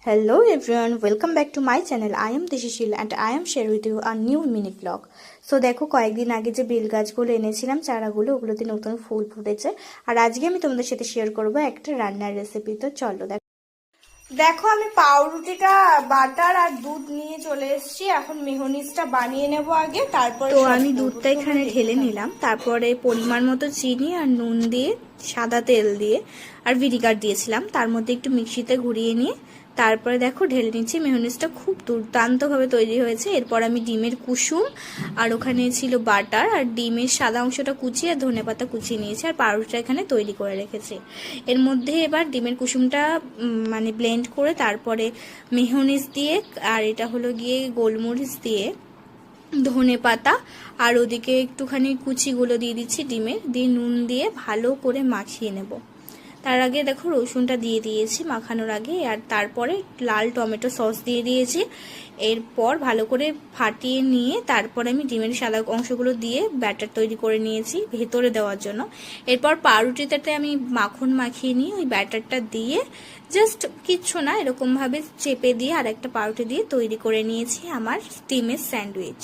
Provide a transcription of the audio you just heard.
Hello everyone, welcome back to my channel. I am Dishishil and I am share with you a new mini vlog. So দেখো কয়েকদিন আগে যে bell গাছগুলো এনেছিলাম চারাগুলো ওগুলোতে নতুন ফুল ফুটেছে আর আজকে আমি তোমাদের সাথে শেয়ার করব একটা রান্নার রেসিপি। তো চলো দেখো আমি পাউরুটিটা বাটার আর দুধ নিয়ে চলে এসেছি। এখন মেয়োনিজটা বানিয়ে নেব আগে, তারপরে তো আমি দুধটা এখানে ঢেলে নিলাম, তারপরে পরিমাণ মতো চিনি আর নুন দিয়ে সাদা তেল দিয়ে আর ভিনিগার দিয়েছিলাম, তার মধ্যে একটু মিক্সিতে ঘুরিয়ে নিয়ে তারপরে দেখো ঢেলে নিচ্ছি। মেয়োনিজটা খুব দুর্দান্তভাবে তৈরি হয়েছে। এরপর আমি ডিমের কুসুম আর ওখানে ছিল বাটার আর ডিমের সাদা অংশটা কুচিয়ে আর ধনেপাতা কুচিয়ে নিয়েছি আর পাউরুটিটা এখানে তৈরি করে রেখেছি। এর মধ্যে এবার ডিমের কুসুমটা মানে ব্লেন্ড করে তারপরে মেয়োনিজ দিয়ে আর এটা হলো গিয়ে গোলমরিচ দিয়ে ধনেপাতা আর ওদিকে একটুখানি কুচিগুলো দিয়ে দিচ্ছি ডিমের, দিয়ে নুন দিয়ে ভালো করে মাখিয়ে নেব। তার আগে দেখো রসুনটা দিয়ে দিয়েছি মাখানোর আগে, আর তারপরে লাল টমেটো সস দিয়ে দিয়েছি। এরপর ভালো করে ফাটিয়ে নিয়ে তারপরে আমি ডিমের সাদা অংশগুলো দিয়ে ব্যাটার তৈরি করে নিয়েছি ভেতরে দেওয়ার জন্য। এরপর পাউরুটিটাতে আমি মাখন মাখিয়ে নিয়ে ওই ব্যাটারটা দিয়ে জাস্ট কিচ্ছু না এরকমভাবে চেপে দিয়ে আর একটা পাউরুটি দিয়ে তৈরি করে নিয়েছি আমার ডিমের স্যান্ডউইচ।